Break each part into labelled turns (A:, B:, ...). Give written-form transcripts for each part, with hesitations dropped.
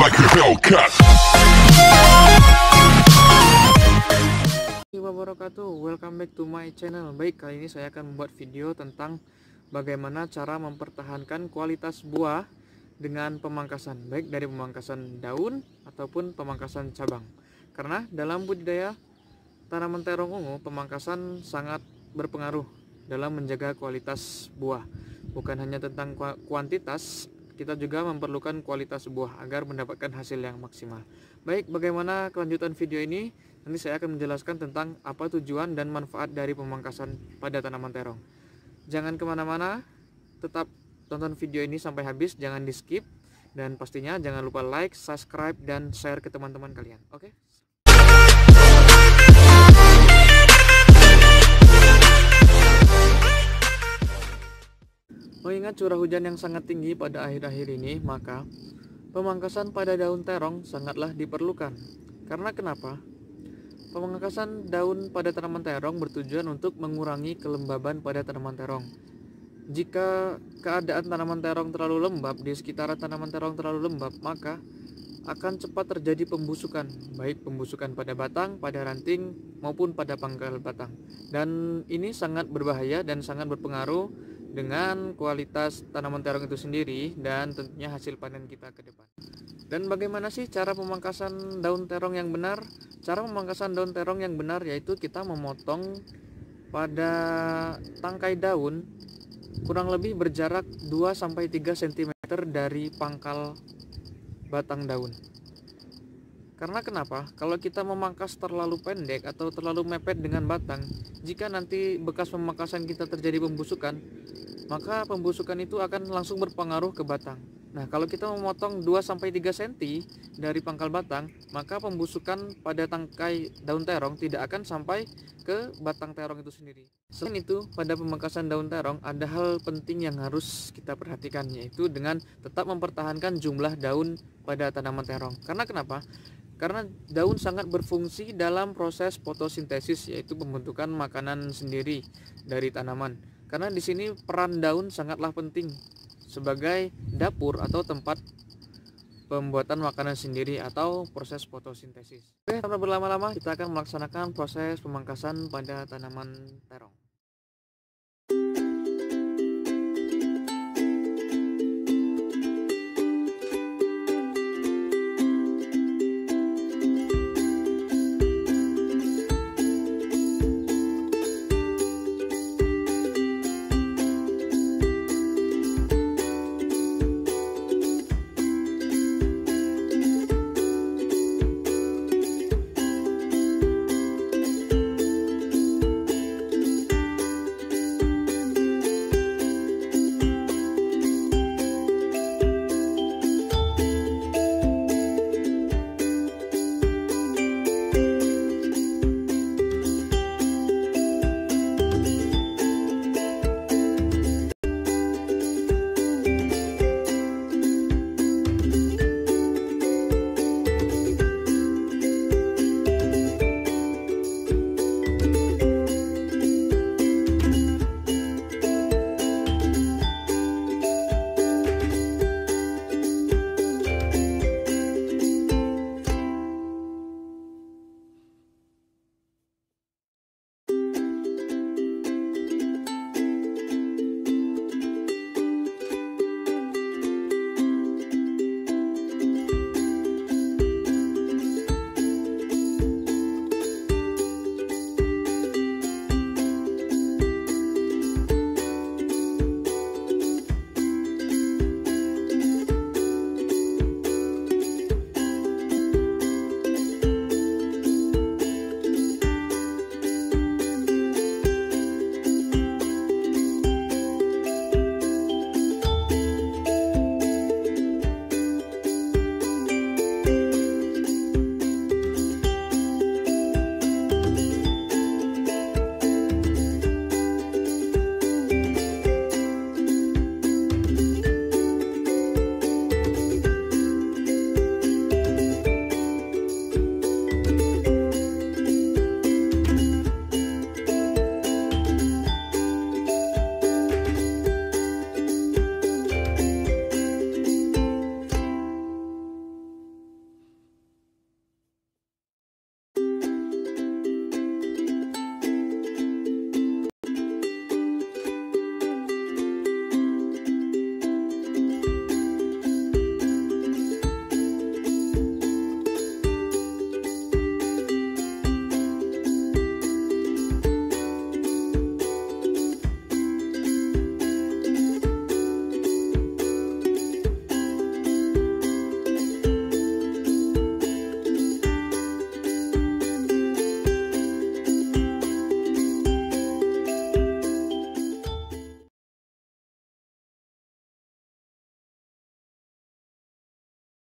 A: like a Hellcat.
B: Wabarakatuh, welcome back to my channel. Baik, kali ini saya akan membuat video tentang bagaimana cara mempertahankan kualitas buah dengan pemangkasan, baik dari pemangkasan daun ataupun pemangkasan cabang. Karena dalam budidaya tanaman terong ungu, pemangkasan sangat berpengaruh dalam menjaga kualitas buah. Bukan hanya tentang kuantitas, kita juga memerlukan kualitas buah agar mendapatkan hasil yang maksimal. Baik, bagaimana kelanjutan video ini? Nanti saya akan menjelaskan tentang apa tujuan dan manfaat dari pemangkasan pada tanaman terong. Jangan kemana-mana, tetap tonton video ini sampai habis, jangan di skip. Dan pastinya jangan lupa like, subscribe, dan share ke teman-teman kalian. Oke? Mengingat curah hujan yang sangat tinggi pada akhir-akhir ini, maka pemangkasan pada daun terong sangatlah diperlukan. Karena kenapa? Pemangkasan daun pada tanaman terong bertujuan untuk mengurangi kelembaban pada tanaman terong. Jika keadaan tanaman terong terlalu lembab, di sekitaran tanaman terong terlalu lembab, maka akan cepat terjadi pembusukan, baik pembusukan pada batang, pada ranting, maupun pada pangkal batang. Dan ini sangat berbahaya dan sangat berpengaruh dengan kualitas tanaman terong itu sendiri dan tentunya hasil panen kita ke depan. Dan bagaimana sih cara pemangkasan daun terong yang benar? Cara pemangkasan daun terong yang benar yaitu kita memotong pada tangkai daun kurang lebih berjarak 2-3 cm dari pangkal batang daun. Karena kenapa? Kalau kita memangkas terlalu pendek atau terlalu mepet dengan batang, jika nanti bekas pemangkasan kita terjadi pembusukan, maka pembusukan itu akan langsung berpengaruh ke batang. Nah, kalau kita memotong 2-3 cm dari pangkal batang, maka pembusukan pada tangkai daun terong tidak akan sampai ke batang terong itu sendiri. Selain itu, pada pemangkasan daun terong ada hal penting yang harus kita perhatikan, yaitu dengan tetap mempertahankan jumlah daun pada tanaman terong. Karena kenapa? Karena daun sangat berfungsi dalam proses fotosintesis, yaitu pembentukan makanan sendiri dari tanaman. Karena di sini peran daun sangatlah penting sebagai dapur atau tempat pembuatan makanan sendiri atau proses fotosintesis. Oke, tanpa berlama-lama kita akan melaksanakan proses pemangkasan pada tanaman terong.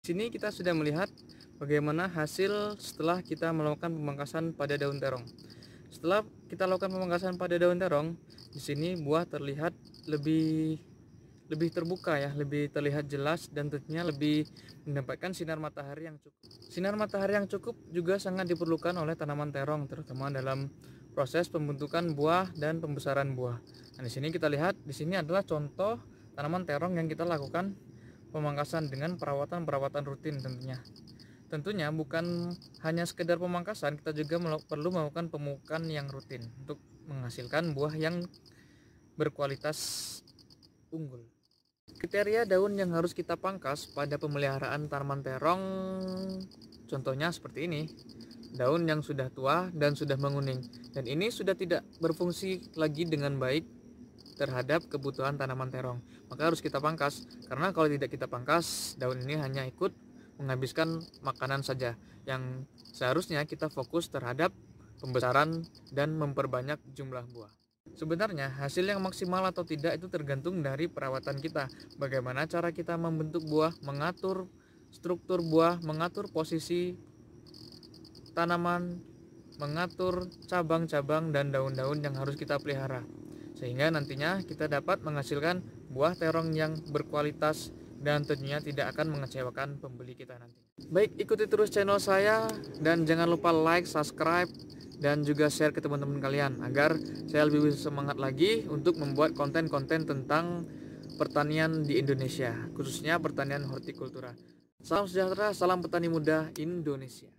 B: Sini kita sudah melihat bagaimana hasil setelah kita melakukan pemangkasan pada daun terong. Setelah kita lakukan pemangkasan pada daun terong, di sini buah terlihat lebih terbuka ya, lebih terlihat jelas dan tentunya lebih mendapatkan sinar matahari yang cukup. Sinar matahari yang cukup juga sangat diperlukan oleh tanaman terong, terutama dalam proses pembentukan buah dan pembesaran buah. Nah, di sini kita lihat, di sini adalah contoh tanaman terong yang kita lakukan pemangkasan dengan perawatan rutin tentunya. Tentunya bukan hanya sekedar pemangkasan, kita juga perlu melakukan pemupukan yang rutin untuk menghasilkan buah yang berkualitas unggul. Kriteria daun yang harus kita pangkas pada pemeliharaan tanaman terong contohnya seperti ini. Daun yang sudah tua dan sudah menguning, dan ini sudah tidak berfungsi lagi dengan baik terhadap kebutuhan tanaman terong, maka harus kita pangkas. Karena kalau tidak kita pangkas, daun ini hanya ikut menghabiskan makanan saja, yang seharusnya kita fokus terhadap pembesaran dan memperbanyak jumlah buah. Sebenarnya hasil yang maksimal atau tidak itu tergantung dari perawatan kita. Bagaimana cara kita membentuk buah, mengatur struktur buah, mengatur posisi tanaman, mengatur cabang-cabang dan daun-daun yang harus kita pelihara, sehingga nantinya kita dapat menghasilkan buah terong yang berkualitas dan tentunya tidak akan mengecewakan pembeli kita nanti. Baik, ikuti terus channel saya dan jangan lupa like, subscribe, dan juga share ke teman-teman kalian agar saya lebih semangat lagi untuk membuat konten-konten tentang pertanian di Indonesia, khususnya pertanian hortikultura. Salam sejahtera, salam petani muda Indonesia.